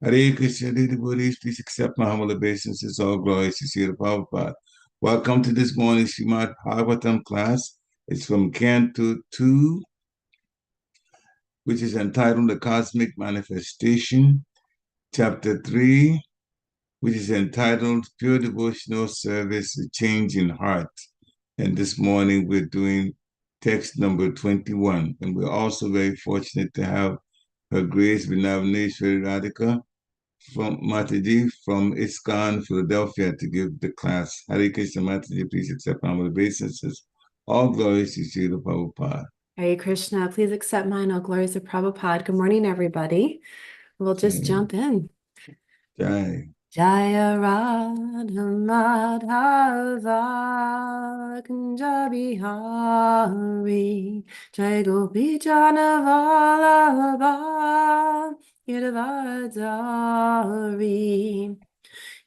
Hare Krishna, dear devotees, please accept my humble obeisances. All glories to Srila Prabhupada. Welcome to this morning's Srimad Bhagavatam class. It's from Canto 2, which is entitled The Cosmic Manifestation, Chapter 3, which is entitled Pure Devotional Service, The Change in Heart. And this morning we're doing text number 21. And we're also very fortunate to have Her Grace Vrndavanesvari Radhika from Mataji from ISKCON, Philadelphia, to give the class. Hare Krishna Mataji, please accept my obeisances. All glories to Srila Prabhupada. Hare Krishna, please accept mine. All glories to Prabhupada. Good morning, everybody. We'll just jump in. Jai. Jaya Radha Madhava Kunja Bihari Jai Gopi Jana Vallabha Giridhari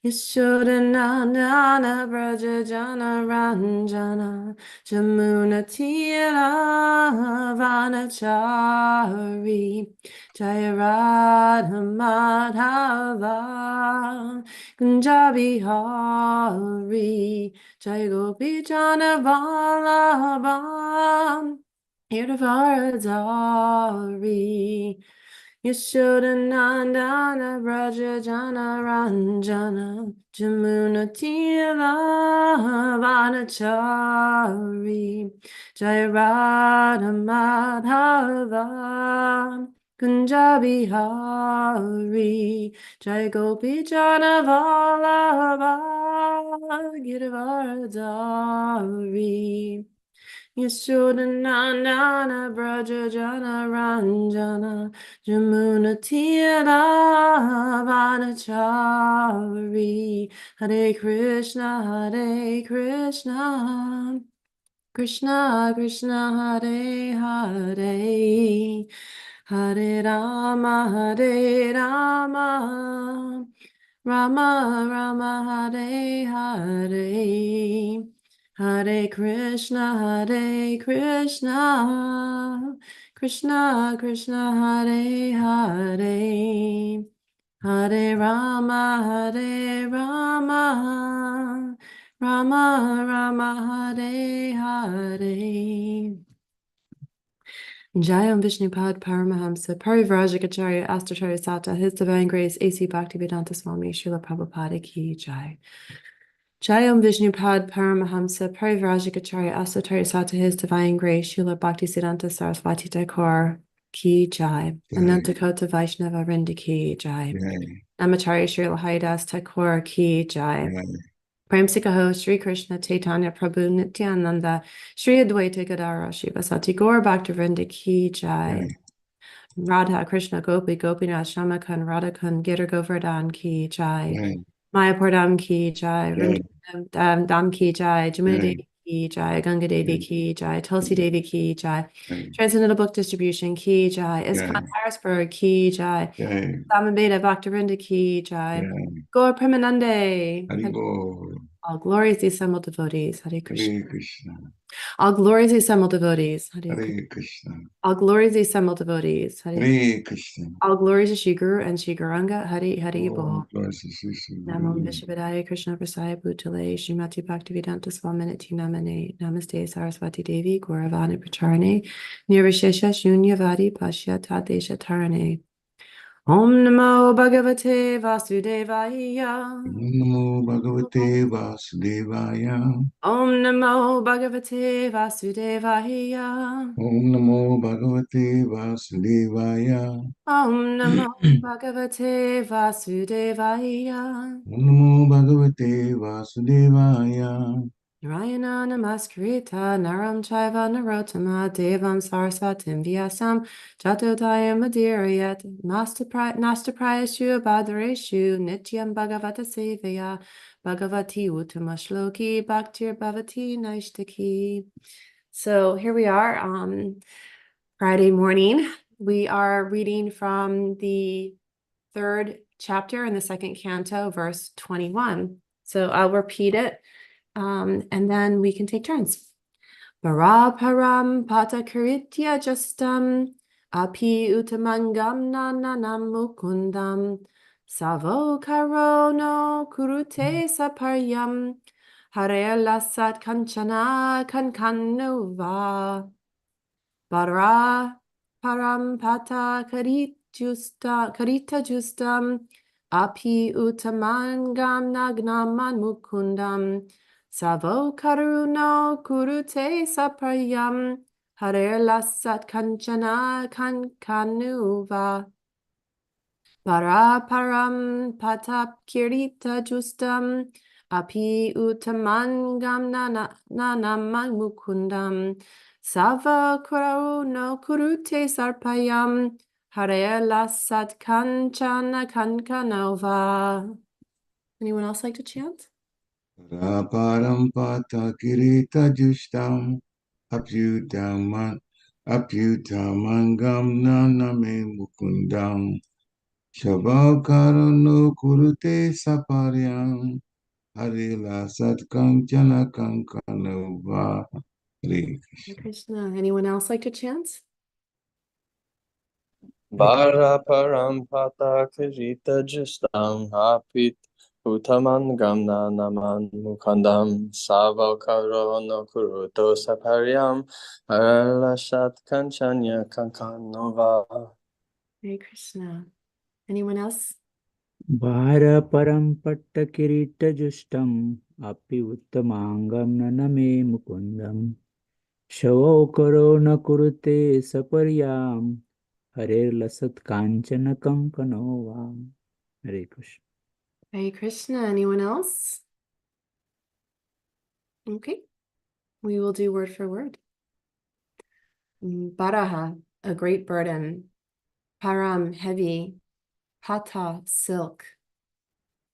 Yashodanandana Braja Jana Ranjana Jamuna Tira Vanachari Jaya Radha Madhava Kunjabi Hari Jaya Gopi Jana Vallabha Giridhari Yashodanandana Braja Jana Ranjana Jamuna Tira Vanachari Jaya Radha Madhava Kunjabi Hari Jai Gopi Jana Vallabha Giridhari Yashodanandana Braja Jana Ranjana Jamuna Tira Vanachari Hare Krishna Krishna Krishna Hare Hare Hare Rama Rama Rama Hare Hare Hare Krishna Krishna Krishna Hare Hare Hare Rama Rama Rama Hare Hare Jayam Vishnupad Paramahamsa Parivrajikacharya Astacharya Sata His Divine Grace A.C. Bhaktivedanta Swami Srila Prabhupada Ki Jai Jayam Vishnupad Paramahamsa Parivrajikacharya Astacharya Sata His Divine Grace Srila Bhaktisiddhanta Saraswati Thakur Ki Jai Anantakota Vaishnava Vrinda Ki Jai Namacharya Srila Haridas Thakur Ki Jai Prem Sikaho Sri Krishna Chaitanya Prabhu Nityananda Sri Advaita Gadara Shivasati Gaur Bhaktivinoda Ki Jai Radha Krishna Gopi Gopinath Shamakan Radhakan Gitter Govardhan Ki Jai Mayapur Ki Jai Vrindam Dam Ki Jai Jamuna Devi Ki Jai Ganga Devi Ki Jai Tulsi Devi Ki Jai Transcendental Book Distribution Ki Jai ISKCON Harrisburg Ki Jai Samabeda Bhaktivinoda Ki Jai Gaur Premanande All glories the assembled devotees Hare Krishna All glories the assembled devotees Hare Krishna All glories the assembled devotees Hare Krishna All glories to Shri Guru and Shri Gauranga Hare Hare Bol Namo Namo Vishvadaya Krishna Prasaya Bhutale Srimati Bhaktivedanta Swaminati Namane Namaste Saraswati Devi Gauravani Pracharane Nirvishesha Shunyavadi Pashya Tadesha Tarane Om Namo Bhagavate Vasudevaya Om Namo Bhagavate Vasudevaya Om Namo Bhagavate Vasudevaya Om Namo Bhagavate Vasudevaya Om Namo Bhagavate Vasudevaya Om Namo Bhagavate Vasudevaya Narayana Namaskritha Naram Chaiva Narottama Devam Sarasvatim Vyasam Jatodayam Adirayat Nastaprayashu Bhadreshu Nityam Bhagavata Sevaya Bhagavati Uttama Shloki Bhaktir Bhavati Naishtaki. So here we are Friday morning. We are reading from the third chapter in the second canto, verse 21. So I'll repeat it. And then we can take turns. Paraparam patakaritya justam api utamangam nananam mukundam Savo karo no kurute saparyam. Hare lasat kanchana kankanuva. Bara parampata karita justam. Api utamangam nagnaman mukundam. Savo karuno kurute saparyam. Hare lasat kanchana kankanuva. Para param patap kirita justam. Api utamangam nanamang mukundam. Sava kurau no kurute sarpayam. Hare lasat kanchana kankanova. Anyone else like to chant? Parampata kirita justam apyutamangam naname mukundam Shabakarono kurute saparyam harila satkanchana kankanova. Hare Hare Krishna. Anyone else like to chant? Bara parampata kirita justam hapit utaman gamna naman mukandam savakaro no kuruto saparyam aralashat kanchanya kankanova. Hare Krishna. Anyone else? भारपरं पट्टकिरीटजुष्टम् अपि उत्तमाङ्गं ननमे मुकुन्दं शवोकरो न कुरुते सपर्यां हरेर्लसत्काञ्चन कङ्कणो वा हरे Krishna Hare Krishna. Anyone else? Okay. We will do word for word. Baraha, a great burden. Param, heavy. Pata, silk.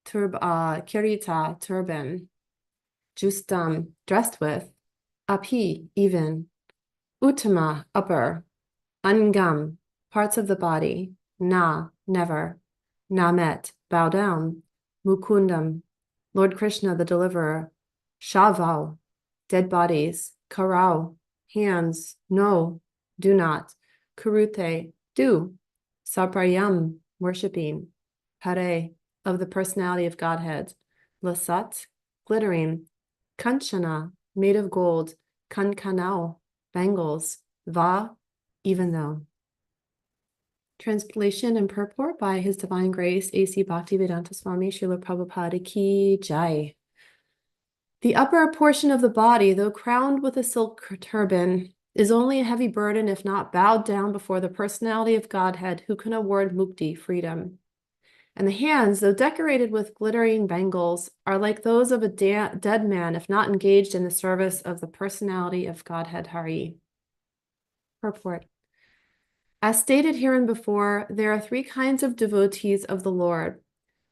Kirita, turban. Justam, dressed with. Api, even. Uttama, upper. Angam, parts of the body. Na, never. Namet, bow down. Mukundam, Lord Krishna, the deliverer. Shaval, dead bodies. Karau, hands. No, do not. Kurute, do. Saprayam, worshipping. Hare, of the personality of Godhead. Lasat, glittering. Kanchana, made of gold. Kankanao, bangles. Va, even though. Translation and purport by His Divine Grace A.C. Bhaktivedanta Swami Srila Prabhupada Ki Jai. The upper portion of the body, though crowned with a silk turban, is only a heavy burden if not bowed down before the personality of Godhead who can award mukti, freedom. And the hands, though decorated with glittering bangles, are like those of a dead man if not engaged in the service of the personality of Godhead Hari. Purport. As stated hereinbefore, there are three kinds of devotees of the Lord.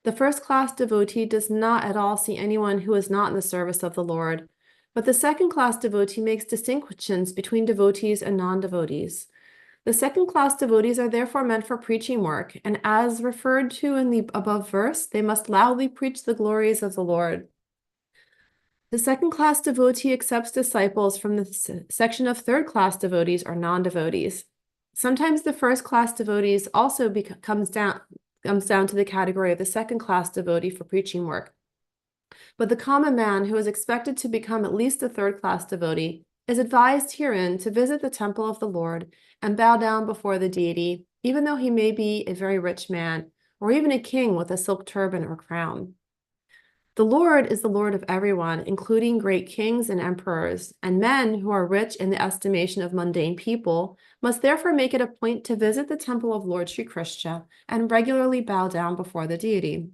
The first-class devotee does not at all see anyone who is not in the service of the Lord, but the second-class devotee makes distinctions between devotees and non-devotees. The second-class devotees are therefore meant for preaching work, and as referred to in the above verse, they must loudly preach the glories of the Lord. The second-class devotee accepts disciples from the section of third-class devotees or non-devotees. Sometimes the first-class devotees also comes down to the category of the second-class devotee for preaching work. But the common man who is expected to become at least a third-class devotee is advised herein to visit the temple of the Lord and bow down before the deity, even though he may be a very rich man, or even a king with a silk turban or crown. The Lord is the Lord of everyone, including great kings and emperors, and men who are rich in the estimation of mundane people must therefore make it a point to visit the temple of Lord Sri Krishna and regularly bow down before the deity.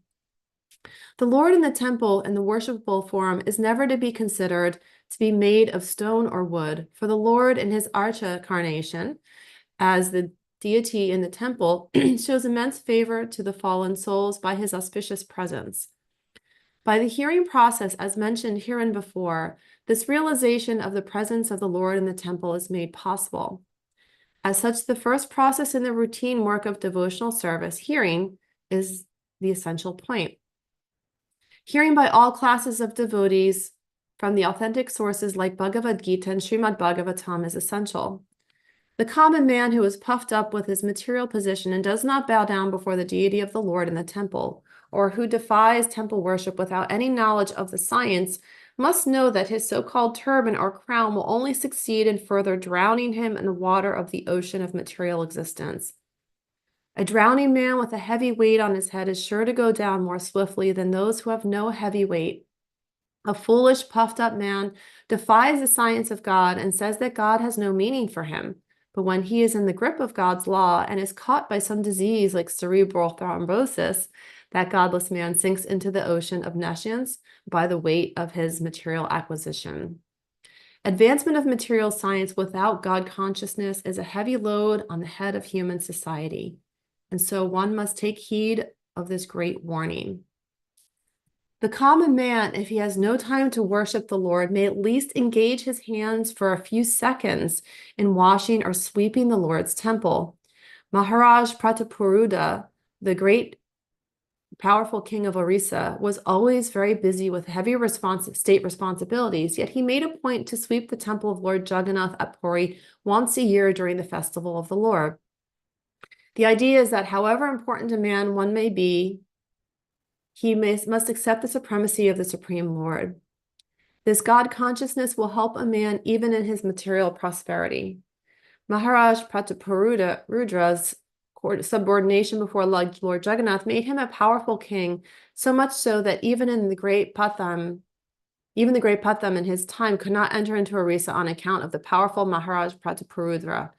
The Lord in the temple in the worshipable form is never to be considered to be made of stone or wood, for the Lord in his Archa carnation, as the deity in the temple, shows immense favor to the fallen souls by his auspicious presence. By the hearing process, as mentioned herein before, this realization of the presence of the Lord in the temple is made possible. As such, the first process in the routine work of devotional service, hearing, is the essential point. Hearing by all classes of devotees from the authentic sources like Bhagavad Gita and Srimad Bhagavatam is essential. The common man who is puffed up with his material position and does not bow down before the deity of the Lord in the temple, or who defies temple worship without any knowledge of the science, must know that his so-called turban or crown will only succeed in further drowning him in the water of the ocean of material existence. A drowning man with a heavy weight on his head is sure to go down more swiftly than those who have no heavy weight. A foolish, puffed-up man defies the science of God and says that God has no meaning for him. But when he is in the grip of God's law and is caught by some disease like cerebral thrombosis, that godless man sinks into the ocean of nescience by the weight of his material acquisition. Advancement of material science without God consciousness is a heavy load on the head of human society. And so one must take heed of this great warning. The common man, if he has no time to worship the Lord, may at least engage his hands for a few seconds in washing or sweeping the Lord's temple. Maharaj Pratapuruda, the great powerful king of Orissa, was always very busy with heavy state responsibilities, yet he made a point to sweep the temple of Lord Jagannath at Puri once a year during the festival of the Lord. The idea is that however important a man one may be, he must accept the supremacy of the Supreme Lord. This God consciousness will help a man even in his material prosperity. Maharaj Prataparudra's subordination before Lord Jagannath made him a powerful king, so much so that even the great Patham in his time could not enter into Orissa on account of the powerful Maharaj Prataparudra.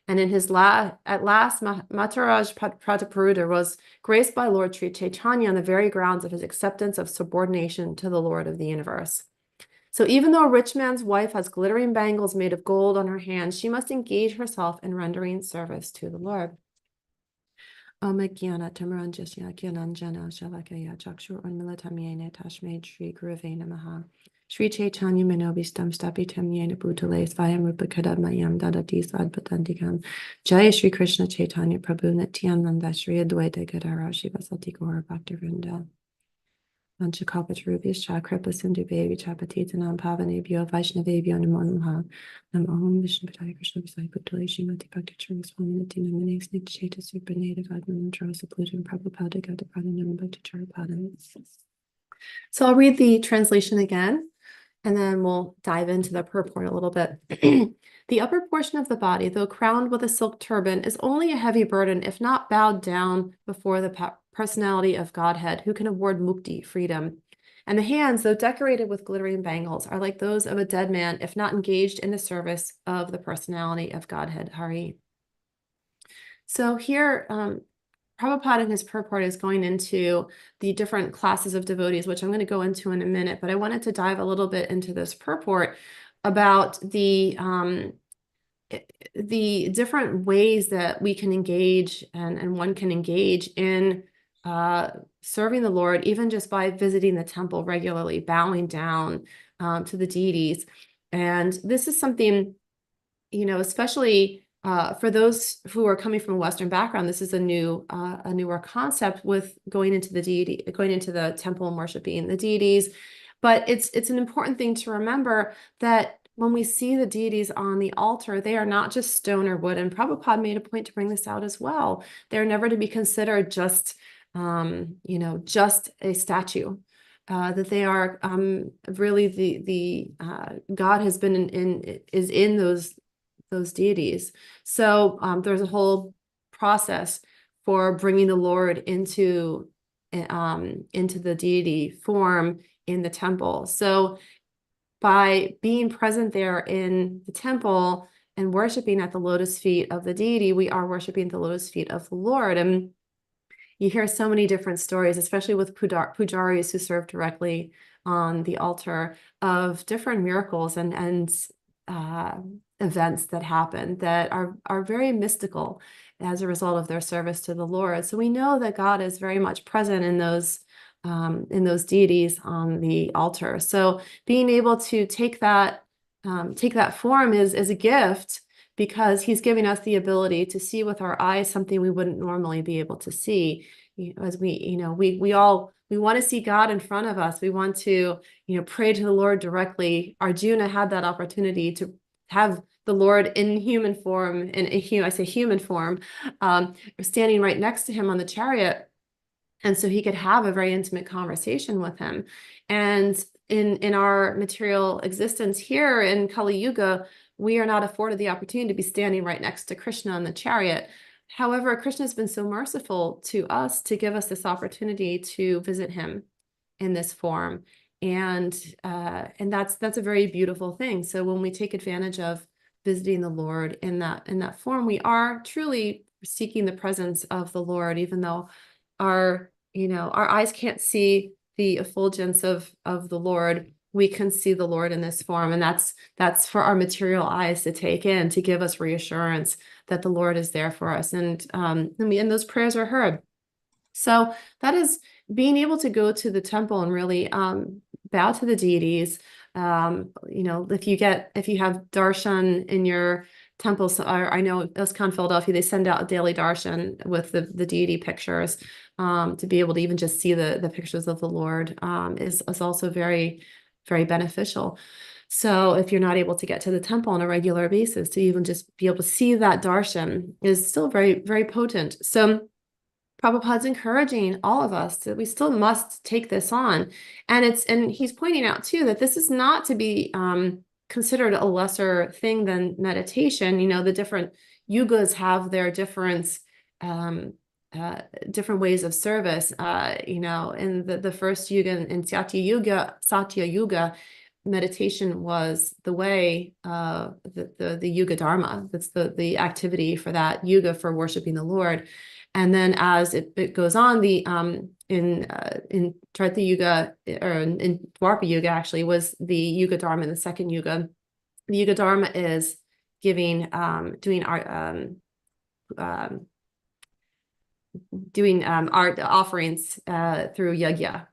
And in his at last, Maharaj Prataparudra was graced by Lord Sri Chaitanya on the very grounds of his acceptance of subordination to the Lord of the universe. So even though a rich man's wife has glittering bangles made of gold on her hands, she must engage herself in rendering service to the Lord. Om Jnana Tamaranjasya Gyananjana Shalakaya Chakshur Unmilatamyene Tashme Shri Gurave Namaha. Shri Chaitanya Manobistam Stapitam Yena Bhutale Svayam Rupa Kadadmayam Dadati Sadpatantikam. Jaya Shri Krishna Chaitanya Prabhu Nityananda Shri Advaita Gadara Shivasati Gaura Bhaktivinoda. Vanchakalpatarubhyas Kripa Sindhu Devi Chapatitanam Pavanebhyo Vaishnavebhyo Namo Namaha. Namo Om Vishnu Padaya Krishna Vasai Bhutale Srimati Bhakti Charma Swami Namane Snigdha Chaita Super Native Adman Mantrasa Pluton Prabhupada Gadapada Nama Bhakti Charapada. So I'll read the translation again, and then we'll dive into the purport a little bit. The upper portion of the body, though crowned with a silk turban, is only a heavy burden if not bowed down before the personality of Godhead, who can award mukti, freedom. And the hands, though decorated with glittering bangles, are like those of a dead man if not engaged in the service of the personality of Godhead, Hari. So here, Prabhupada in his purport is going into the different classes of devotees, which I'm going to go into in a minute, but I wanted to dive a little bit into this purport about the different ways that we can engage and one can engage in serving the Lord, even just by visiting the temple regularly, bowing down to the deities. And this is something, especially for those who are coming from a Western background, this is a newer concept with going into the temple and worshiping the deities. But it's an important thing to remember that when we see the deities on the altar, they are not just stone or wood. And Prabhupada made a point to bring this out as well. They're never to be considered just a statue. That they are really the God has been is in those deities. So there's a whole process for bringing the Lord into the deity form in the temple. So by being present there in the temple and worshiping at the lotus feet of the deity, we are worshiping the lotus feet of the Lord. And you hear so many different stories, especially with pujaris who serve directly on the altar, of different miracles and events that happen that are very mystical as a result of their service to the Lord. So we know that God is very much present in those deities on the altar. So being able to take that form is a gift, because he's giving us the ability to see with our eyes something we wouldn't normally be able to see. As we want to see God in front of us. We want to, pray to the Lord directly. Arjuna had that opportunity to have the Lord in human form, I say human form, standing right next to him on the chariot. And so he could have a very intimate conversation with him. And in our material existence here in Kali Yuga, we are not afforded the opportunity to be standing right next to Krishna on the chariot. However, Krishna has been so merciful to us to give us this opportunity to visit him in this form. And that's a very beautiful thing. So when we take advantage of visiting the Lord in that form, we are truly seeking the presence of the Lord, even though our eyes can't see the effulgence of the Lord. We can see the Lord in this form, and that's for our material eyes to take in, to give us reassurance that the Lord is there for us, and those prayers are heard. So that is being able to go to the temple and really bow to the deities. If you have darshan in your temples, I know ISKCON Philadelphia, they send out a daily darshan with the deity pictures, to be able to even just see the pictures of the Lord is also very, very beneficial. So if you're not able to get to the temple on a regular basis, to even just be able to see that darshan is still very, very potent. So Prabhupada's encouraging all of us that we still must take this on. And he's pointing out too that this is not to be considered a lesser thing than meditation. The different yugas have their different ways of service. In the first yuga, in Satya Yuga, meditation was the way, the yuga dharma. That's the activity for that yuga for worshiping the Lord. And then as it goes on, in Treta Yuga, or in Dwapara Yuga actually, was the Yuga Dharma in the second Yuga. The Yuga Dharma is doing art offerings through yajna.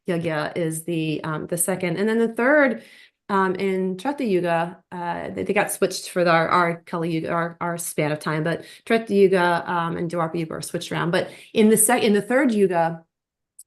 Yajna is the second, and then the third. In Treta Yuga, they got switched for our Kali Yuga, our span of time, but Treta Yuga and Dwapara Yuga are switched around. But in the third Yuga,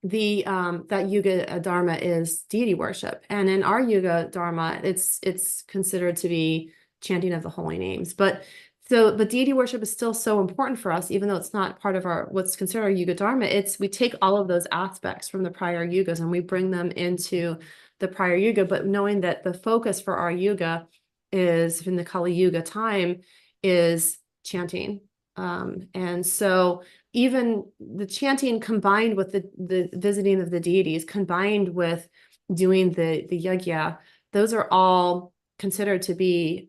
that Yuga Dharma is deity worship, and in our Yuga Dharma, it's considered to be chanting of the holy names. But deity worship is still so important for us, even though it's not part of what's considered our Yuga Dharma. We take all of those aspects from the prior yugas and we bring them into the prior yuga, but knowing that the focus for our yuga is in the Kali Yuga time is chanting. And so even the chanting combined with the visiting of the deities, combined with doing the yajna, those are all considered to be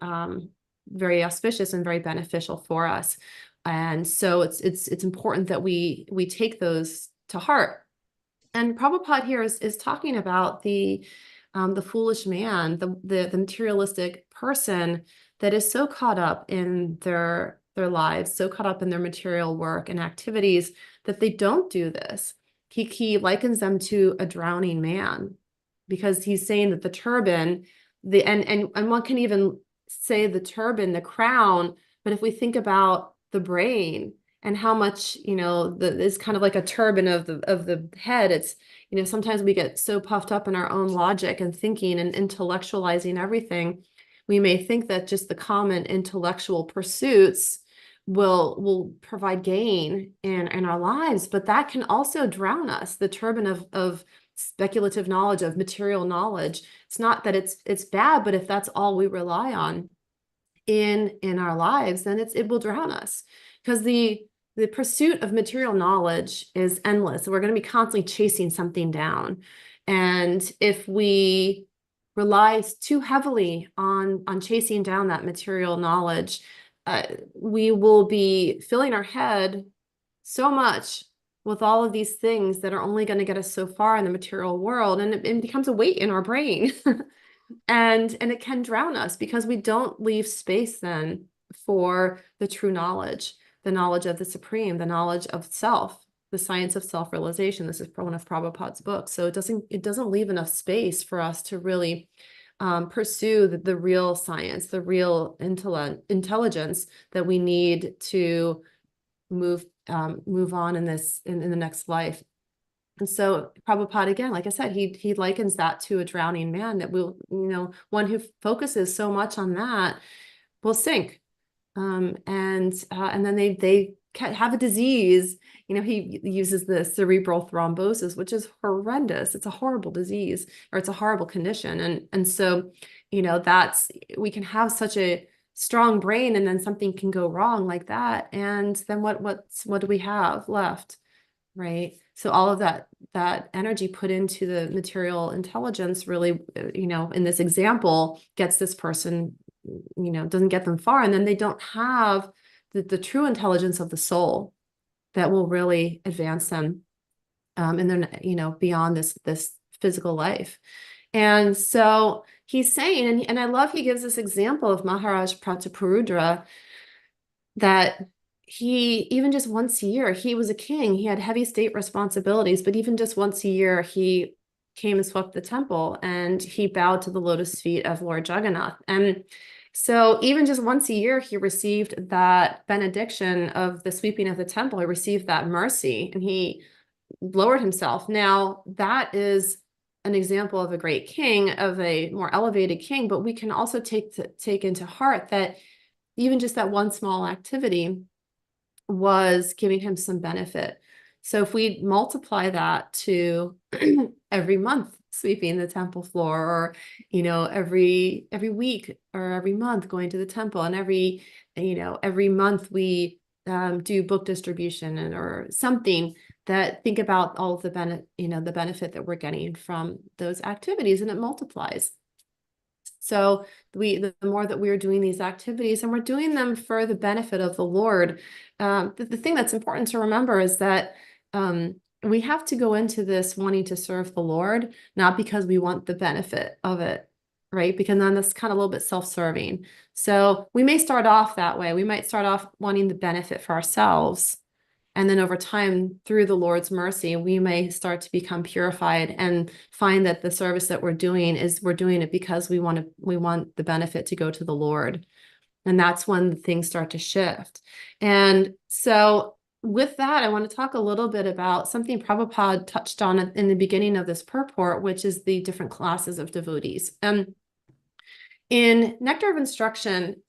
very auspicious and very beneficial for us. And so it's important that we take those to heart. And Prabhupada here is talking about the foolish man, the materialistic person that is so caught up in their lives, so caught up in their material work and activities that they don't do this. He likens them to a drowning man, because he's saying that the turban, and one can even say the turban, the crown, but if we think about the brain and how much, is kind of like a turban of the head. It's, sometimes we get so puffed up in our own logic and thinking and intellectualizing everything. We may think that just the common intellectual pursuits will provide gain in our lives, but that can also drown us. The turban of speculative knowledge, of material knowledge. It's not that it's bad, but if that's all we rely on in our lives, then it will drown us, because the pursuit of material knowledge is endless. We're going to be constantly chasing something down. And if we rely too heavily on chasing down that material knowledge, we will be filling our head so much with all of these things that are only going to get us so far in the material world, and it becomes a weight in our brain. And it can drown us, because we don't leave space then for the true knowledge, the knowledge of the Supreme, the knowledge of self, the science of self-realization. This is one of Prabhupada's books. So it doesn't leave enough space for us to really pursue the real science, the real intelligence that we need to move on in the next life. And so Prabhupada, again, like I said, he likens that to a drowning man, that one who focuses so much on that will sink. And then they have a disease. He uses the cerebral thrombosis, which is horrendous. It's a horrible disease, or it's a horrible condition. And so, we can have such a strong brain, and then something can go wrong like that. And then what do we have left? Right. So all of that energy put into the material intelligence really, in this example, gets this person, doesn't get them far. And then they don't have the true intelligence of the soul that will really advance them. And they're, beyond this physical life. And so he's saying, and I love, he gives this example of Maharaj Prataparudra, that he, even just once a year, he was a king, he had heavy state responsibilities, but even just once a year, he came and swept the temple, and he bowed to the lotus feet of Lord Jagannath. And so even just once a year, he received that benediction of the sweeping of the temple. He received that mercy, and he lowered himself. Now, that is an example of a great king, of a more elevated king, but we can also take into heart that even just that one small activity was giving him some benefit. So if we multiply that to every month sweeping the temple floor, or every week or every month going to the temple, and every month we do book distribution or something, that think about all of the benefit that we're getting from those activities, and it multiplies. So the more that we are doing these activities, and we're doing them for the benefit of the Lord, the thing that's important to remember is that we have to go into this wanting to serve the Lord, not because we want the benefit of it, right? Because then that's kind of a little bit self-serving. So we may start off that way. We might start off wanting the benefit for ourselves. And then over time, through the Lord's mercy, we may start to become purified and find that the service that we're doing it because we want the benefit to go to the Lord. And that's when things start to shift. And so with that, I want to talk a little bit about something Prabhupada touched on in the beginning of this purport, which is the different classes of devotees. In Nectar of Instruction,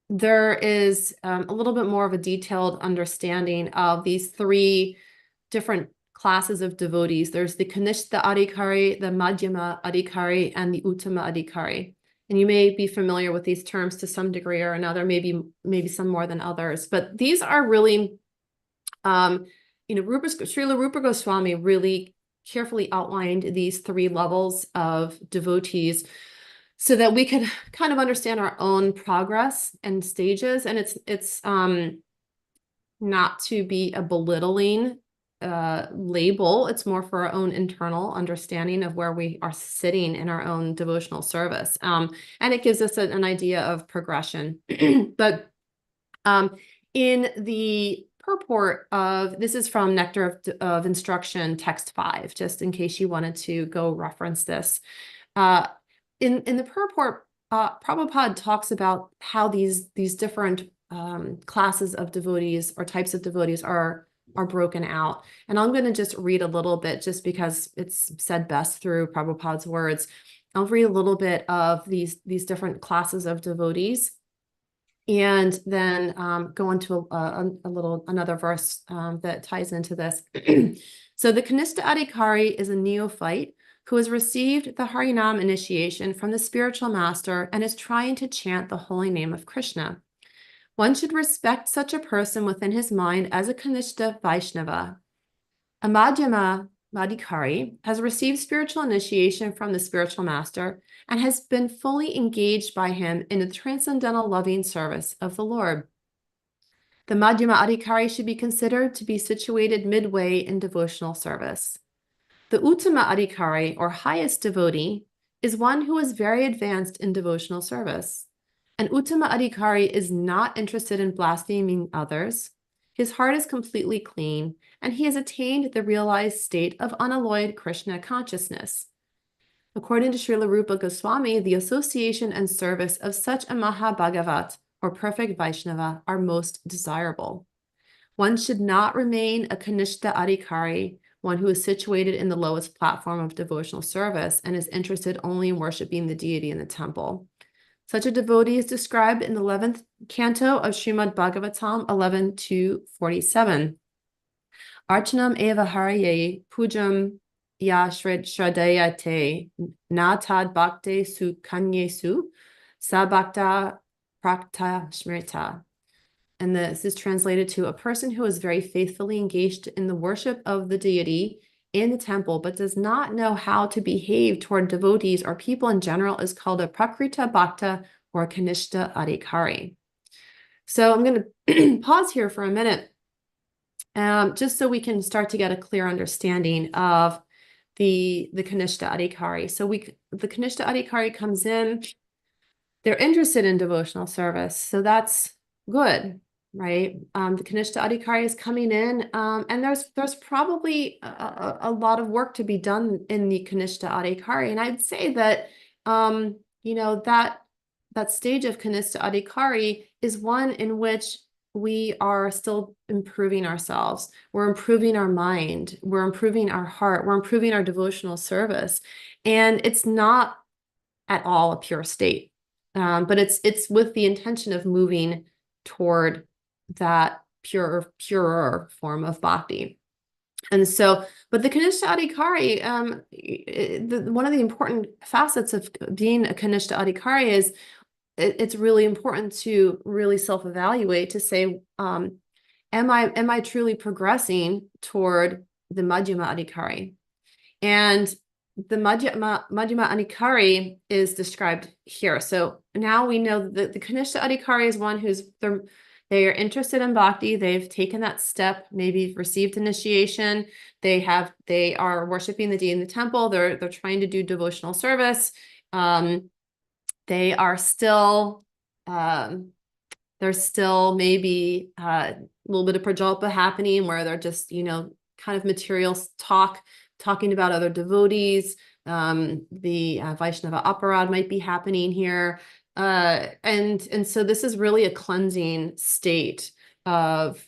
there is a little bit more of a detailed understanding of these three different classes of devotees. There's the Kanishta Adhikari, the Madhyama Adhikari, and the Uttama Adhikari. And you may be familiar with these terms to some degree or another, maybe some more than others. But these are really, Srila Rupa Goswami really carefully outlined these three levels of devotees, so that we could kind of understand our own progress and stages. And it's not to be a belittling label. It's more for our own internal understanding of where we are sitting in our own devotional service. And it gives us an idea of progression. But in the purport of, this is from Nectar of Instruction, text 5, just in case you wanted to go reference this. In the purport, Prabhupada talks about how these different classes of devotees or types of devotees are broken out. And I'm going to just read a little bit, just because it's said best through Prabhupada's words. I'll read a little bit of these different classes of devotees, and then go into another verse that ties into this. So the Kanishta Adhikari is a neophyte who has received the Harinam initiation from the spiritual master and is trying to chant the holy name of Krishna. One should respect such a person within his mind as a Kanishta Vaishnava. A Madhyama Adhikari has received spiritual initiation from the spiritual master and has been fully engaged by him in the transcendental loving service of the Lord. The Madhyama Adhikari should be considered to be situated midway in devotional service. The Uttama Adhikari, or highest devotee, is one who is very advanced in devotional service. An Uttama Adhikari is not interested in blaspheming others. His heart is completely clean, and he has attained the realized state of unalloyed Krishna consciousness. According to Srila Rupa Goswami, the association and service of such a Mahabhagavat, or perfect Vaishnava, are most desirable. One should not remain a Kanishta Adhikari, one who is situated in the lowest platform of devotional service and is interested only in worshiping the deity in the temple. Such a devotee is described in the 11th canto of Srimad Bhagavatam 11:247. Archanam eva haraye pujam ya shradayate natad bhakte su kanyesu sabhakta prakta smrita. And this is translated to a person who is very faithfully engaged in the worship of the deity in the temple, but does not know how to behave toward devotees or people in general is called a prakrita bhakta or kanishta adhikari. So I'm going to pause here for a minute, just so we can start to get a clear understanding of the kanishta adhikari. So the kanishta adhikari comes in, they're interested in devotional service, so that's good, right? The kanishta adhikari is coming in, and there's probably a lot of work to be done in the kanishta adhikari, and I'd say that that stage of kanishta adhikari is one in which we are still improving ourselves. We're improving our mind. We're improving our heart. We're improving our devotional service, and it's not at all a pure state. But it's with the intention of moving toward that purer form of bhakti. And so, but the kanishta adhikari, one of the important facets of being a kanishta adhikari is it's really important to really self-evaluate to say, am I truly progressing toward the madhyama adhikari? And the madhyama adhikari is described here. So now we know that the kanishta adhikari is one they are interested in bhakti. They've taken that step, maybe received initiation. They are worshiping the deity in the temple. They're trying to do devotional service. They are still there's still maybe a little bit of prajalpa happening where they're just kind of material talking about other devotees. The Vaishnava aparad might be happening here. And so this is really a cleansing state of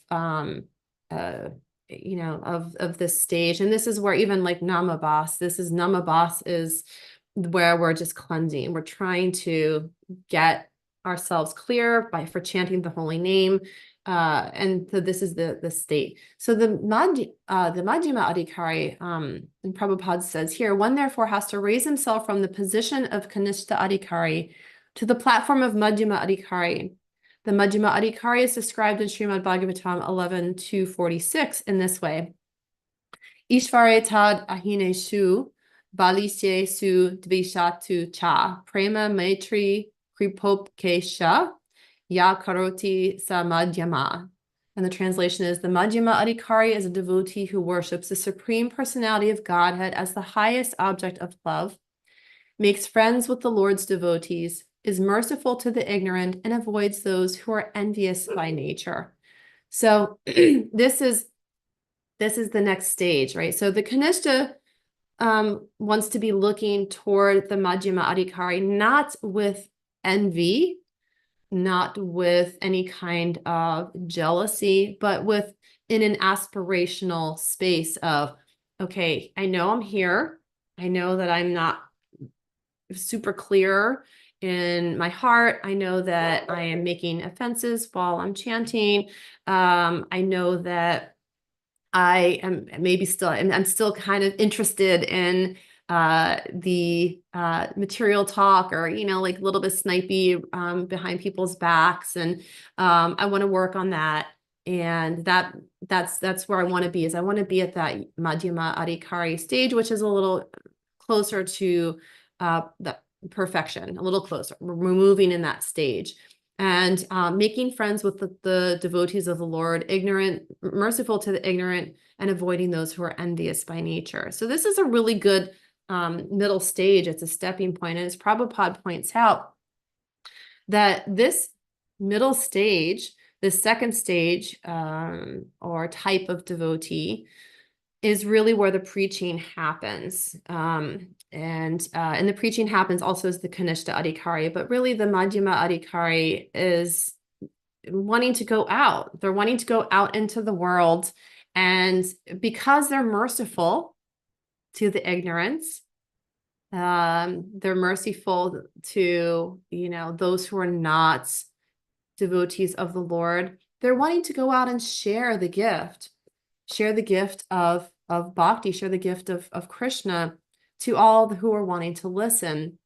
this stage. And this is where even like Namabas is where we're just cleansing. We're trying to get ourselves clear for chanting the holy name. And so this is the state. So the Madhyama adhikari, and Prabhupada says here, one therefore has to raise himself from the position of kanishta adhikari to the platform of Madhyama adhikari. The Madhyama adhikari is described in Srimad Bhagavatam 11:246 in this way. Ishvare tad ahineshu balisye su dvishatu cha prema maitri kripopkesha ya karoti sa madhyama. And the translation is, the Madhyama adhikari is a devotee who worships the Supreme Personality of Godhead as the highest object of love, makes friends with the Lord's devotees, is merciful to the ignorant, and avoids those who are envious by nature. So this is the next stage, right? So the kanishta wants to be looking toward the Madhyama adhikari, not with envy, not with any kind of jealousy, but in an aspirational space of, okay, I know I'm here. I know that I'm not super clear in my heart. I know that I am making offenses while I'm chanting. I know that I am I'm still kind of interested in the material talk, or like a little bit snipey behind people's backs, and I want to work on that. And that's where I want to be. Is I want to be at that Madhyama adhikari stage, which is a little closer to the perfection, a little closer. We're moving in that stage. And making friends with the devotees of the Lord, merciful to the ignorant, and avoiding those who are envious by nature. So this is a really good middle stage. It's a stepping point. And as Prabhupada points out, that this middle stage, the second stage or type of devotee, is really where the preaching happens. And the preaching happens also as the kanishta adhikari, but really the Madhyama adhikari is wanting to go out. They're wanting to go out into the world, and because they're merciful to the ignorance, They're merciful to, those who are not devotees of the Lord. They're wanting to go out and share the gift of bhakti, share the gift of Krishna to all who are wanting to listen.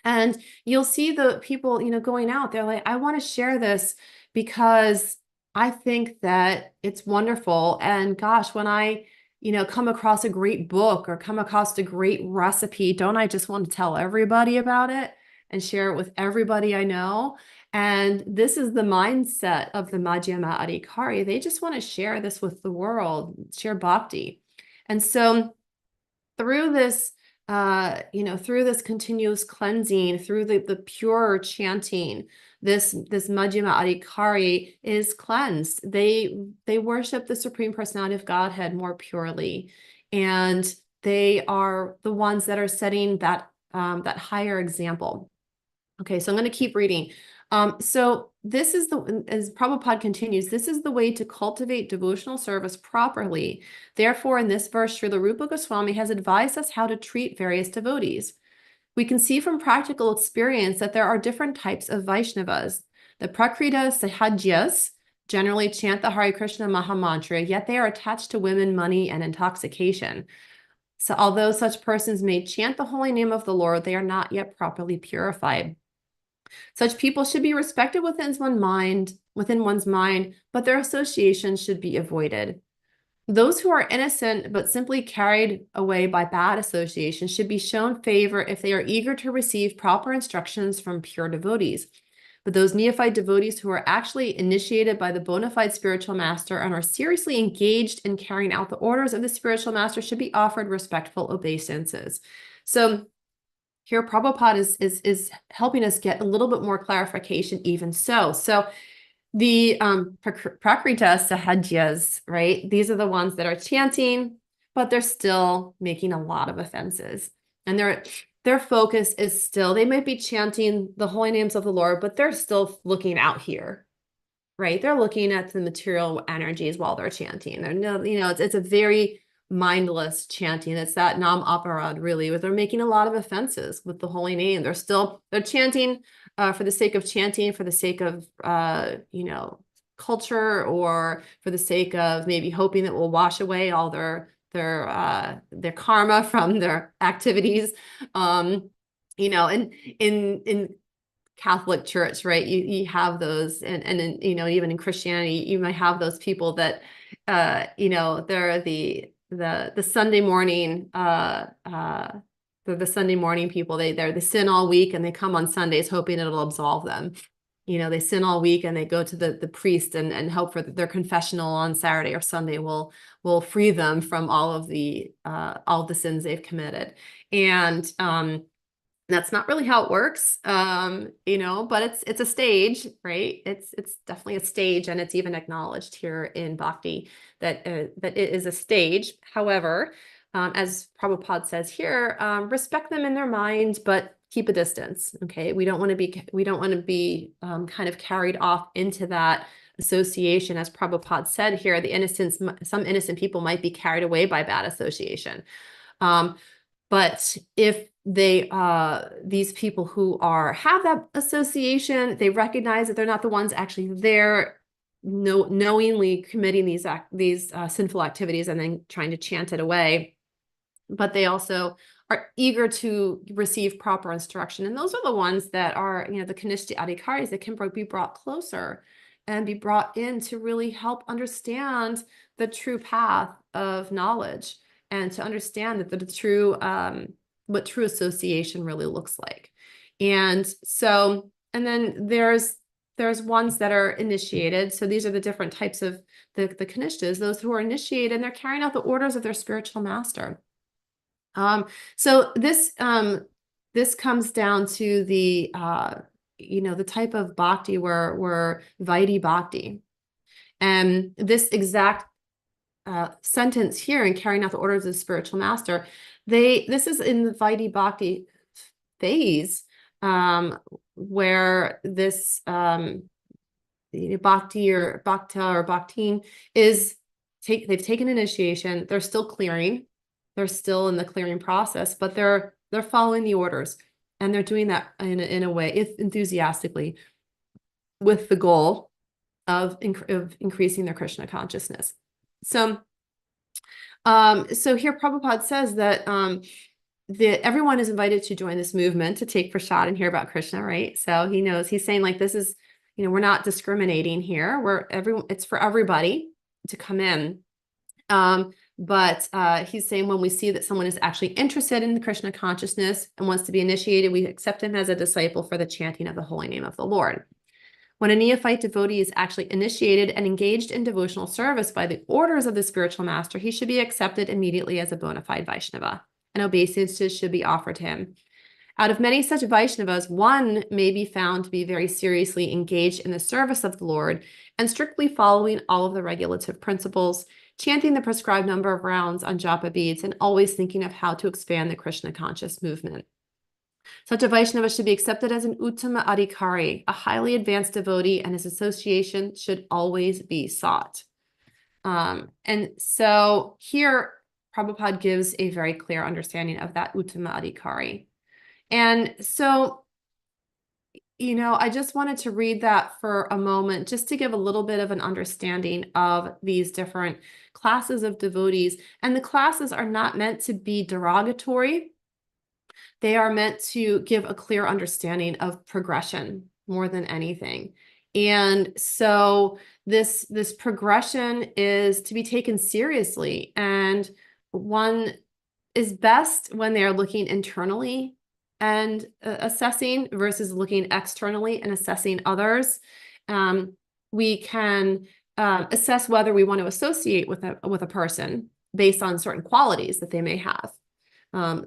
And you'll see the people, going out, they're like, I want to share this because I think that it's wonderful. And gosh, when I, come across a great book or come across a great recipe, don't I just want to tell everybody about it and share it with everybody I know? And this is the mindset of the Madhyama Adhikari. They just want to share this with the world, share bhakti. And so through this, through this continuous cleansing, through the pure chanting, this Madhyama Adhikari is cleansed. They worship the Supreme Personality of Godhead more purely, and they are the ones that are setting that higher example. Okay, so I'm going to keep reading. So this is as Prabhupada continues, this is the way to cultivate devotional service properly. Therefore, in this verse, Srila Rupa Goswami has advised us how to treat various devotees. We can see from practical experience that there are different types of Vaishnavas. The Prakrita Sahajas generally chant the Hare Krishna Mahamantra, yet they are attached to women, money, and intoxication. So although such persons may chant the holy name of the Lord, they are not yet properly purified. Such people should be respected within one's mind, but their association should be avoided. Those who are innocent but simply carried away by bad association should be shown favor if they are eager to receive proper instructions from pure devotees. But those neophyte devotees who are actually initiated by the bona fide spiritual master and are seriously engaged in carrying out the orders of the spiritual master should be offered respectful obeisances. So here Prabhupada is helping us get a little bit more clarification even so. So the Prakrita Sahajas, right? These are the ones that are chanting, but they're still making a lot of offenses. And their focus is still, they might be chanting the holy names of the Lord, but they're still looking out here, right? They're looking at the material energies while they're chanting. It's a very mindless chanting. It's that nam aparad, really, where they're making a lot of offenses with the holy name. They're chanting for the sake of chanting, for the sake of culture, or for the sake of maybe hoping that will wash away all their karma from their activities. And in Catholic Church, right? You have those, and even in Christianity, you might have those people that they're the Sunday morning the Sunday morning people. They sin all week and they come on Sundays hoping it'll absolve them. They sin all week and they go to the priest and hope for their confessional on Saturday or Sunday will free them from all of the sins they've committed. And that's not really how it works, but it's a stage, right? It's definitely a stage, and it's even acknowledged here in Bhakti that it is a stage. However, as Prabhupada says here, respect them in their mind, but keep a distance. Okay, we don't want to be kind of carried off into that association, as Prabhupada said here. Some innocent people might be carried away by bad association. But if these people who have that association, they recognize that they're not the ones actually there, knowingly committing these sinful activities and then trying to chant it away, but they also are eager to receive proper instruction. And those are the ones that are, the Kanishti Adhikaris that can be brought closer and be brought in to really help understand the true path of knowledge, and to understand that the true, what true association really looks like. And so, and then there's ones that are initiated. So these are the different types of the Kanishtas, those who are initiated, and they're carrying out the orders of their spiritual master. So this comes down to the type of bhakti where Vaidhi bhakti. And this exact sentence here in carrying out the orders of the spiritual master, this is in the Vaidhi bhakti phase, where this bhakti or bhakta or bhaktin they've taken initiation. They're still clearing. They're still in the clearing process, but they're they're following the orders, and they're doing that in a way, enthusiastically, with the goal of increasing their Krishna consciousness. So, so here Prabhupada says that everyone is invited to join this movement, to take prasad and hear about Krishna, right? So he knows, he's saying like, this is, we're not discriminating here. It's for everybody to come in. But he's saying when we see that someone is actually interested in the Krishna consciousness and wants to be initiated, we accept him as a disciple for the chanting of the holy name of the Lord. When a neophyte devotee is actually initiated and engaged in devotional service by the orders of the spiritual master, he should be accepted immediately as a bona fide Vaishnava, and obeisances should be offered to him. Out of many such Vaishnavas, one may be found to be very seriously engaged in the service of the Lord and strictly following all of the regulative principles, chanting the prescribed number of rounds on japa beads, and always thinking of how to expand the Krishna conscious movement. Such a Vaishnava should be accepted as an Uttama Adhikari, a highly advanced devotee, and his association should always be sought. And so here, Prabhupada gives a very clear understanding of that Uttama Adhikari. And so, I just wanted to read that for a moment, just to give a little bit of an understanding of these different classes of devotees. And the classes are not meant to be derogatory. They are meant to give a clear understanding of progression more than anything. And so this progression is to be taken seriously. And one is best when they are looking internally and assessing versus looking externally and assessing others. We can assess whether we want to associate with a person based on certain qualities that they may have.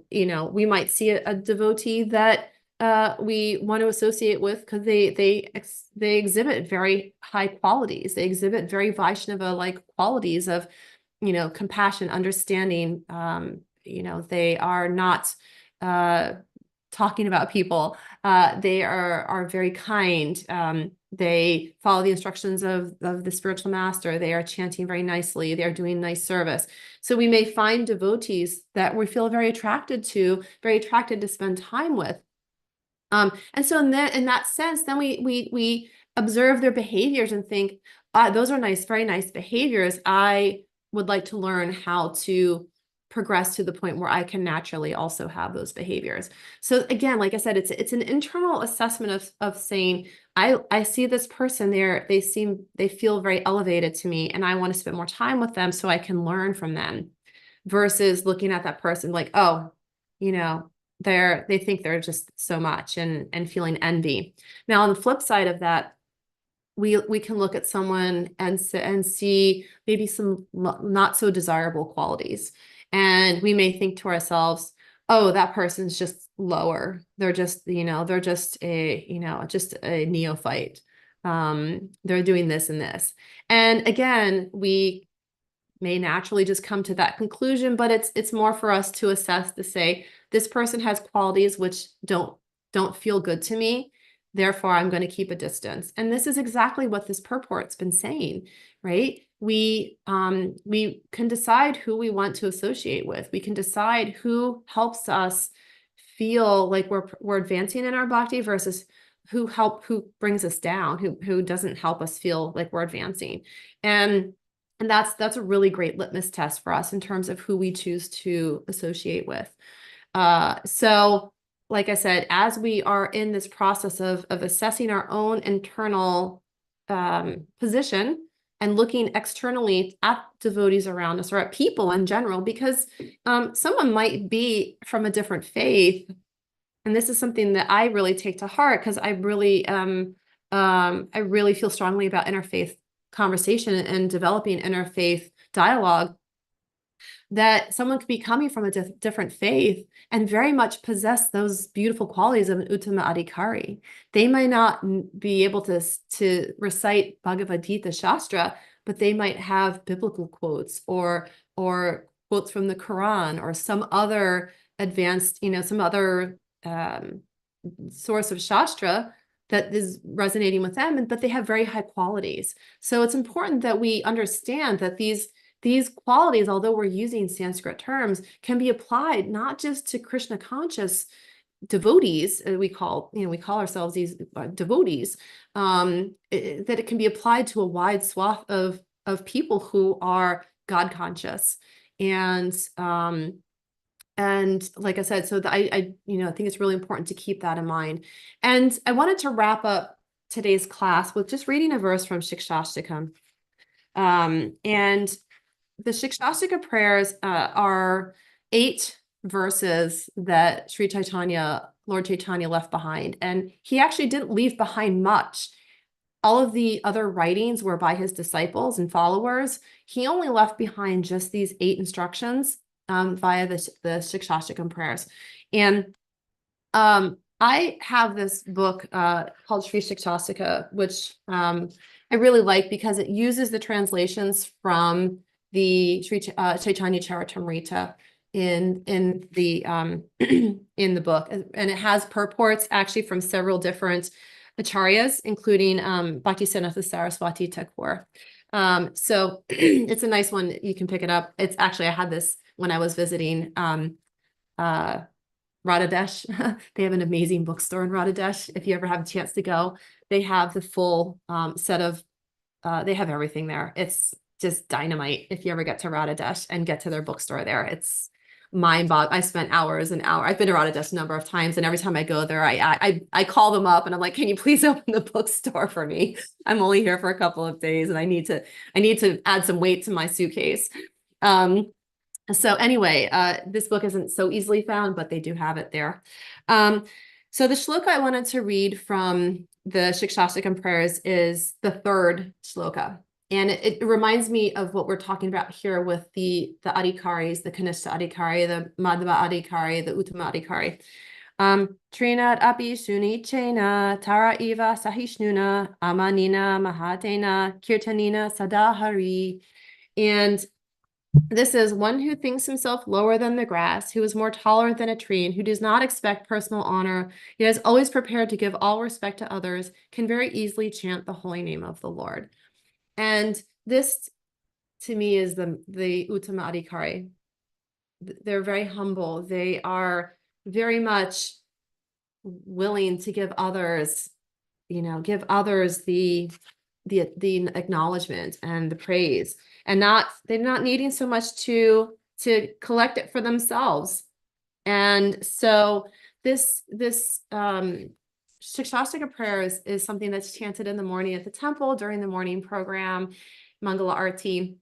We might see a devotee that we want to associate with because they exhibit very high qualities. They exhibit very Vaishnava-like qualities of, compassion, understanding. They are not talking about people. They are very kind. They follow the instructions of the spiritual master. They are chanting very nicely. They're doing nice service. So we may find devotees that we feel very attracted to spend time with. And so in that sense, then we observe their behaviors and think, those are nice, very nice behaviors. I would like to learn how to progress to the point where I can naturally also have those behaviors. So again, like I said, it's an internal assessment of saying, I see this person there, they feel very elevated to me, and I want to spend more time with them so I can learn from them, versus looking at that person like, oh, they think they're just so much, and feeling envy. Now, on the flip side of that, we can look at someone and see maybe some not so desirable qualities. And we may think to ourselves, oh, that person's just lower. They're just, just a neophyte. They're doing this and this. And again, we may naturally just come to that conclusion, but it's more for us to assess, to say, this person has qualities which don't feel good to me. Therefore, I'm going to keep a distance. And this is exactly what this purport's been saying, right? We can decide who we want to associate with. We can decide who helps us feel like we're advancing in our bhakti versus who brings us down, who doesn't help us feel like we're advancing. And that's a really great litmus test for us in terms of who we choose to associate with. So like I said, as we are in this process of assessing our own internal position and looking externally at devotees around us or at people in general, because someone might be from a different faith. And this is something that I really take to heart, because I really feel strongly about interfaith conversation and developing interfaith dialogue, that someone could be coming from a different faith and very much possess those beautiful qualities of an Uttama Adhikari. They might not be able to recite Bhagavad Gita Shastra, but they might have biblical quotes or quotes from the Quran or some other advanced, some other source of Shastra that is resonating with them, but they have very high qualities. So it's important that we understand that these these qualities, although we're using Sanskrit terms, can be applied not just to Krishna conscious devotees, we call ourselves these devotees, that it can be applied to a wide swath of people who are God conscious. And like I said, so I think it's really important to keep that in mind. And I wanted to wrap up today's class with just reading a verse from Shikshashtakam. And the Shikshashtika prayers are 8 verses that Lord Chaitanya left behind. And he actually didn't leave behind much. All of the other writings were by his disciples and followers. He only left behind just these 8 instructions via the Shikshashtakam prayers. And I have this book called Sri Shikshastika, which I really like because it uses the translations from the Sri Chaitanya Charitamrita in the in the book, and it has purports actually from several different acharyas, including Bhaktisiddhanta Saraswati Thakur. So it's a nice one. You can pick it up. It's actually, I had this when I was visiting Radhadesh. They have an amazing bookstore in Radhadesh. If you ever have a chance to go, they have the full set of, they have everything there. It's just dynamite if you ever get to Radhadesh and get to their bookstore there. It's mind-boggling. I spent hours and hours. I've been to Radhadesh a number of times, and every time I go there, I call them up and I'm like, can you please open the bookstore for me? I'm only here for a couple of days and I need to add some weight to my suitcase. So anyway, this book isn't so easily found, but they do have it there. So the shloka I wanted to read from the Shikshashtakam prayers is the 3rd shloka. And it reminds me of what we're talking about here with the adhikaris, the Kanishta adhikari, the Madhava adhikari, the Uttama adhikari. Trinat api suni chena tara eva sahishnuna amanina mahatena kirtanina sadahari. And this is one who thinks himself lower than the grass, who is more tolerant than a tree, and who does not expect personal honor, yet is always prepared to give all respect to others, can very easily chant the holy name of the Lord. And this, to me, is the Uttama Adhikari. They're very humble. They are very much willing to give others, the acknowledgement and the praise, and they're not needing so much to collect it for themselves. And so this Shikshashtika prayer is something that's chanted in the morning at the temple during the morning program, Mangala Arati.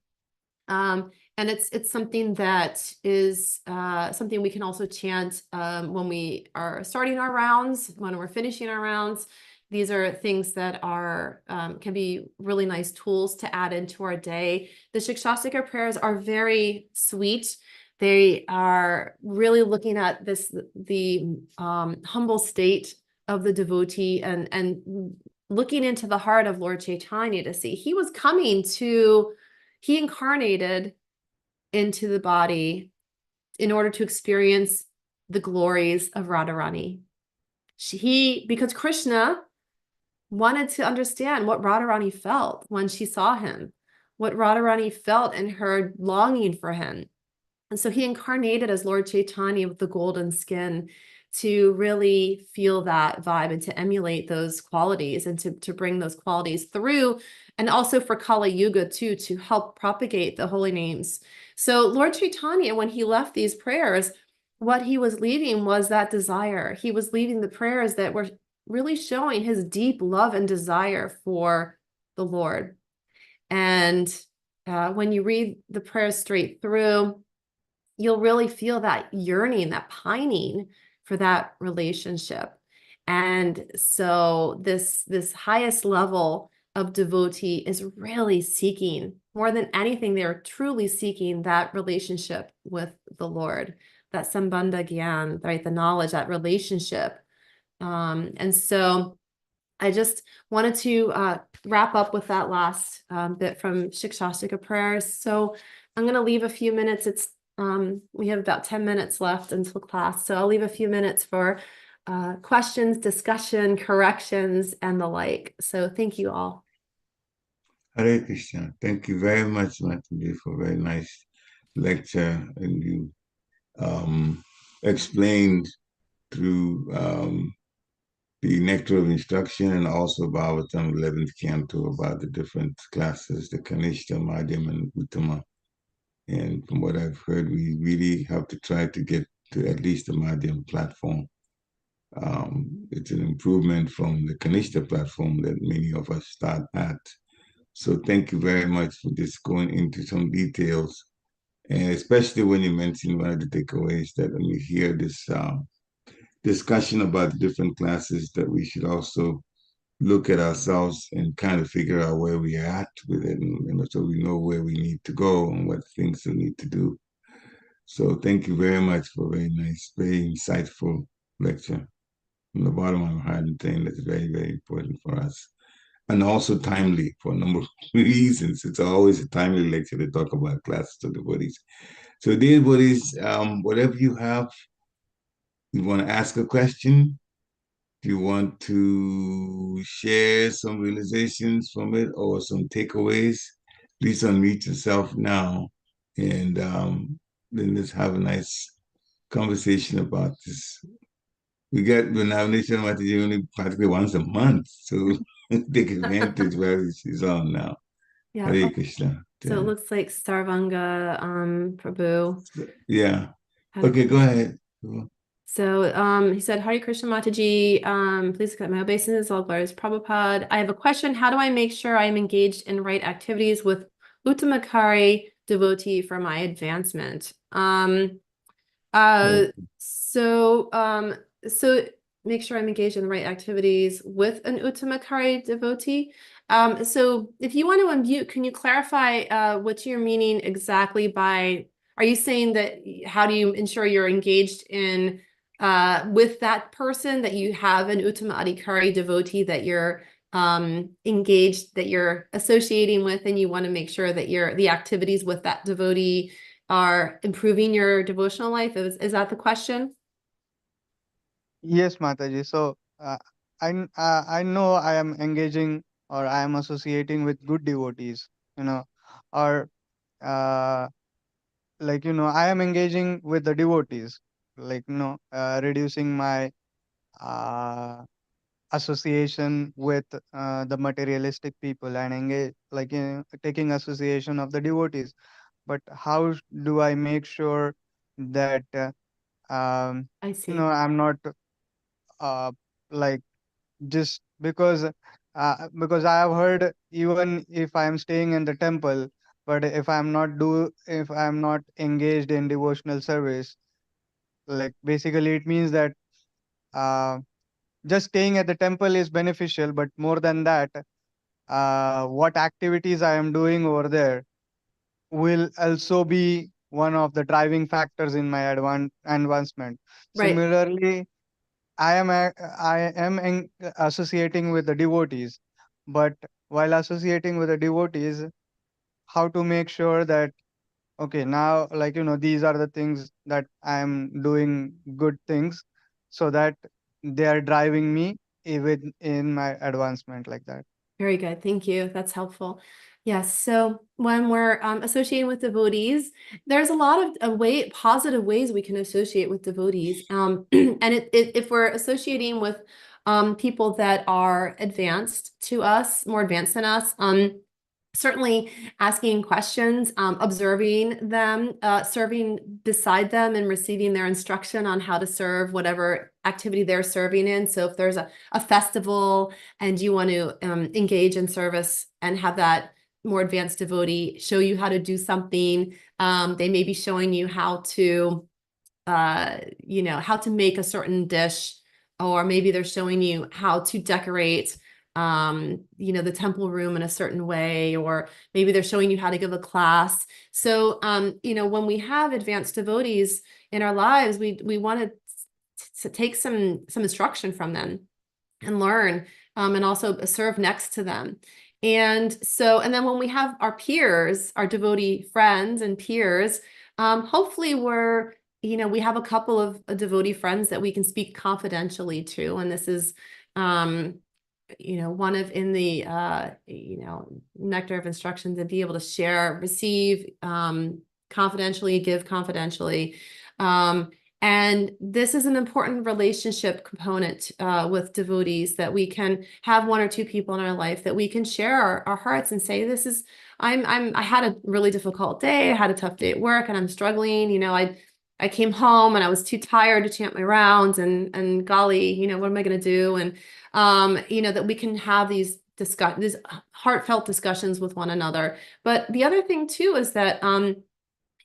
And it's something that is something we can also chant when we are starting our rounds, when we're finishing our rounds. These are things that are can be really nice tools to add into our day. The Shikshashtika prayers are very sweet. They are really looking at the humble state of the devotee and looking into the heart of Lord Chaitanya to see he incarnated into the body in order to experience the glories of Radharani. Because Krishna wanted to understand what Radharani felt when she saw him, what Radharani felt in her longing for him. And so he incarnated as Lord Chaitanya with the golden skin to really feel that vibe and to emulate those qualities and to bring those qualities through, and also for Kali Yuga too, to help propagate the holy names. So Lord Chaitanya, when he left these prayers, what he was leaving was that desire. He was leaving the prayers that were really showing his deep love and desire for the Lord. And when you read the prayers straight through, you'll really feel that yearning, that pining for that relationship. And so this highest level of devotee is really seeking, more than anything, they're truly seeking that relationship with the Lord, that sambandha gyan, right? The knowledge, that relationship. And so I just wanted to wrap up with that last bit from Shikshashtika prayers. So I'm going to leave a few minutes. We have about 10 minutes left until class. So I'll leave a few minutes for questions, discussion, corrections, and the like. So thank you all. Hare Krishna. Thank you very much, Mataji, for a very nice lecture. And you explained through the Nectar of Instruction and also Bhagavatam 11th Canto about the different classes, the Kanishta, Madhyam, and Uttama. And from what I've heard, we really have to try to get to at least the Madhyam platform. It's an improvement from the Kanishta platform that many of us start at. So thank you very much for just going into some details. And especially when you mentioned one of the takeaways that when you hear this discussion about the different classes, that we should also look at ourselves and kind of figure out where we are at with it, and so we know where we need to go and what things we need to do. So thank you very much for a very nice, very insightful lecture. From the bottom of my heart, I'm saying that's very, very important for us. And also timely for a number of reasons. It's always a timely lecture to talk about classes of devotees. So dear devotees, whatever you have, you want to ask a question, if you want to share some realizations from it or some takeaways, please unmute yourself now and then let's have a nice conversation about this. We get Vrndavanesvari only practically once a month, so take advantage while she's on now. Yeah. Hare Krishna. So it looks like Sarvanga Prabhu. Yeah. Okay, go ahead. So he said, Hare Krishna Mataji, please accept my obeisances, all glories Prabhupada. I have a question. How do I make sure I am engaged in right activities with Uttamakari devotee for my advancement? So make sure I'm engaged in the right activities with an Uttamakari devotee. So if you want to unmute, can you clarify what you're meaning exactly by, are you saying that how do you ensure you're engaged in with that person, that you have an Uttama Adhikari devotee that you're engaged, that you're associating with, and you want to make sure that the activities with that devotee are improving your devotional life? Is that the question? Yes, Mataji. So I know I am engaging or I am associating with good devotees, or I am engaging with the devotees, reducing my uh, association with the materialistic people and engage, taking association of the devotees. But how do I make sure that I see. I'm not like just because I have heard, even if I am staying in the temple, but if I'm not engaged in devotional service, like basically it means that uh, just staying at the temple is beneficial, but more than that, what activities I am doing over there will also be one of the driving factors in my advancement. Right. Similarly, I am associating with the devotees, but while associating with the devotees, how to make sure that okay, now these are the things that I am doing good things, so that they are driving me even in my advancement like that. Very good. Thank you. That's helpful. Yes. So when we're associating with devotees, there's a lot of positive ways we can associate with devotees. And if we're associating with people that are advanced to us, more advanced than us, certainly asking questions, observing them, serving beside them and receiving their instruction on how to serve whatever activity they're serving in. So if there's a festival and you want to engage in service and have that more advanced devotee show you how to do something, they may be showing you how to make a certain dish, or maybe they're showing you how to decorate the temple room in a certain way, or maybe they're showing you how to give a class. So when we have advanced devotees in our lives, we want to take some instruction from them and learn, and also serve next to them. And then when we have our peers, our devotee friends and peers, hopefully we have a couple of devotee friends that we can speak confidentially to. And this is one of in the, nectar of instruction to be able to share, receive confidentially, give confidentially. And this is an important relationship component with devotees, that we can have one or two people in our life that we can share our hearts and say, this is, I had a really difficult day. I had a tough day at work and I'm struggling. I came home and I was too tired to chant my rounds, and golly, what am I going to do? And, that we can have these heartfelt discussions with one another. But the other thing too is that,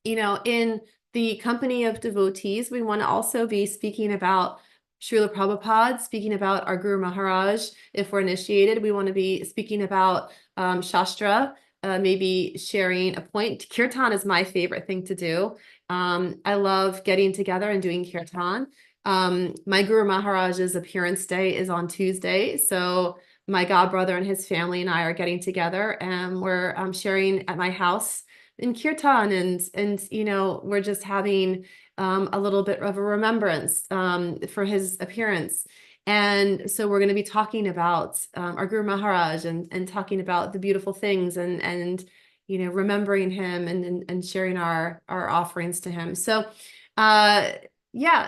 in the company of devotees, we want to also be speaking about Srila Prabhupada, speaking about our Guru Maharaj. If we're initiated, we want to be speaking about Shastra, maybe sharing a point. Kirtan is my favorite thing to do. I love getting together and doing kirtan. My Guru Maharaj's appearance day is on Tuesday. So my godbrother and his family and I are getting together, and we're sharing at my house in kirtan, and we're just having a little bit of a remembrance for his appearance. And so we're going to be talking about our Guru Maharaj, and talking about the beautiful things, and remembering him, and sharing our offerings to him. So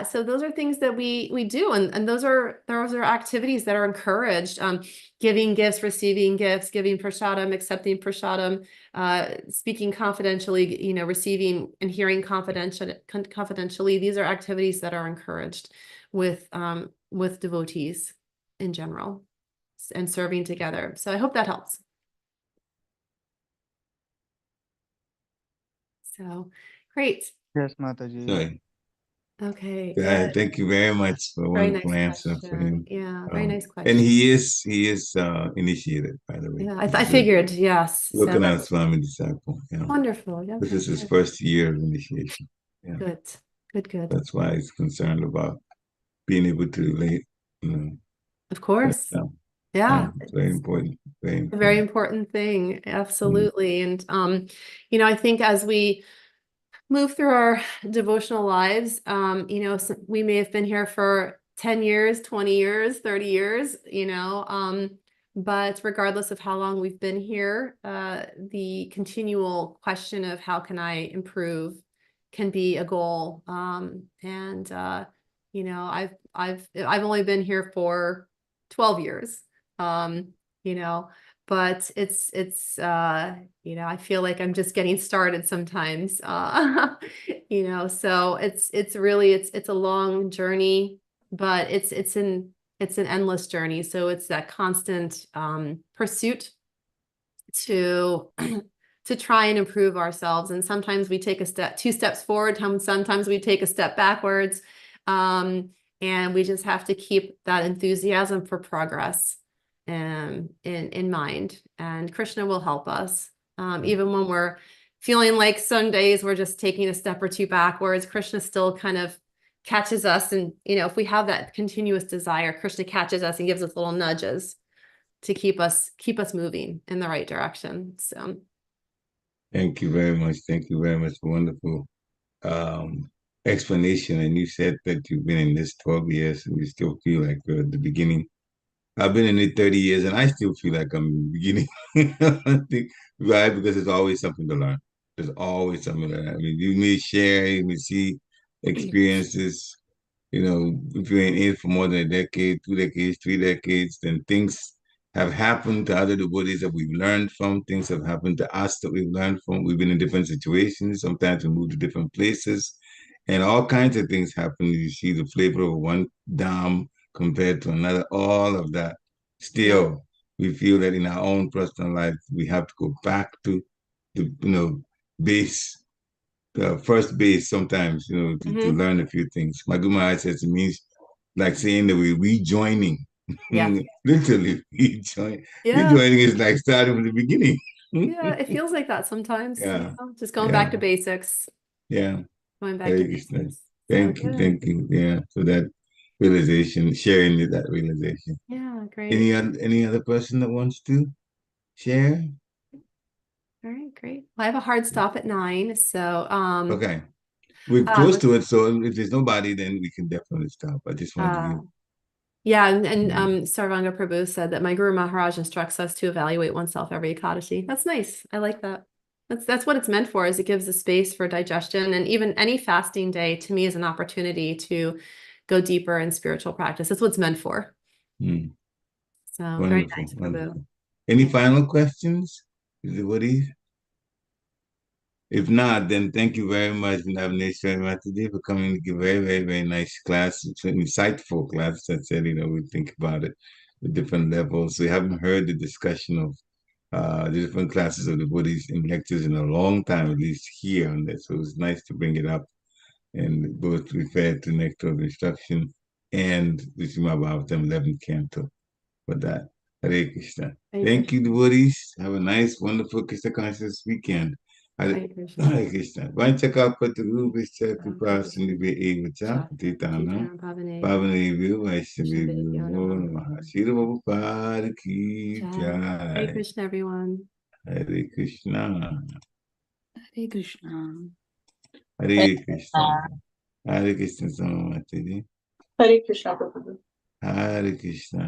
so those are things that we do, and those are activities that are encouraged. Giving gifts, receiving gifts, giving prasadam, accepting prasadam, speaking confidentially, receiving and hearing confidentially. These are activities that are encouraged with devotees in general, and serving together. So I hope that helps. So great. Yes, Mataji. Sorry. Okay. Thank you very much for a Very wonderful nice answer for him. question. Yeah, very nice And question. he is initiated, by the way. Yeah, I He's a figured, yes. So Lokanatha that's Swami disciple. Yeah. wonderful. Yeah. This is his first year of initiation. Yeah. Good. That's why he's concerned about being able to relate. Of course. Yeah. It's very important. Very A important. very important thing. Absolutely. And I think as we move through our devotional lives, we may have been here for 10 years, 20 years, 30 years, but regardless of how long we've been here, the continual question of how can I improve can be a goal. I've only been here for 12 years, but it's I feel like I'm just getting started sometimes. So it's really a long journey, but it's an endless journey. So it's that constant pursuit to to try and improve ourselves. And sometimes we take two steps forward, sometimes we take a step backwards. And we just have to keep that enthusiasm for progress in mind, and Krishna will help us. Even when we're feeling like some days we're just taking a step or two backwards, Krishna still kind of catches us. And if we have that continuous desire, Krishna catches us and gives us little nudges to keep us moving in the right direction. So thank you very much. Thank you very much. Wonderful explanation. And you said that you've been in this 12 years, and you still feel like we're at the beginning. I've been in it 30 years, and I still feel like I'm in the beginning. I think, right? Because there's always something to learn. There's always something to learn. I mean, you may share, you may see experiences. If you're in it for more than a decade, 2 decades, 3 decades, then things have happened to other devotees that we've learned from. Things have happened to us that we've learned from. We've been in different situations. Sometimes we move to different places, and all kinds of things happen. You see the flavor of one dham compared to another, all of that. Still, we feel that in our own personal life, we have to go back to the base, the first base sometimes, to learn a few things. My Guru Maharaj says it means like saying that we're rejoining. yeah. Literally, rejoin. Yeah. Rejoining is like starting from the beginning. Yeah, it feels like that sometimes. Yeah. Just going back to basics. Yeah. Going back to basics. Thank you. Yeah. So that realization, sharing that realization. Yeah, great. Any other person that wants to share? All right, great. Well, I have a hard stop at 9, so okay. We're close to it, so if there's nobody, then we can definitely stop. I just wanted to give Yeah, and Sarvanga Prabhu said that my Guru Maharaj instructs us to evaluate oneself every Ekadashi. That's nice. I like that. That's what it's meant for, is it gives a space for digestion, and even any fasting day to me is an opportunity to go deeper in spiritual practice. That's what it's meant for. Mm. So Wonderful, very nice, wonderful. Prabhu. Any final questions? If not, then thank you very much, Vrndavanesvari today, for coming to give a very, very, very nice class. It's an insightful class. That said, we think about it with different levels. We haven't heard the discussion of the different classes of the Buddhists in lectures in a long time, at least here on this. So it was nice to bring it up and both refer to Nectar of Instruction and the Srimad Bhagavatam 11th Canto for that. Hare Krishna. Thank you, devotees. Have a nice, wonderful Krishna conscious weekend. Hare Krishna. Vanchakapatarupischa kripa sindhve evacha patitanam pavanebhyo vaishnavebhyo namo namaha. Shri Prabhupada ki jai. Hare Krishna, everyone. Hare Krishna. Hare Krishna. Hare Krishna. Hare Krishna, Mataji. Hare Krishna, Prabhupada. Hare Krishna.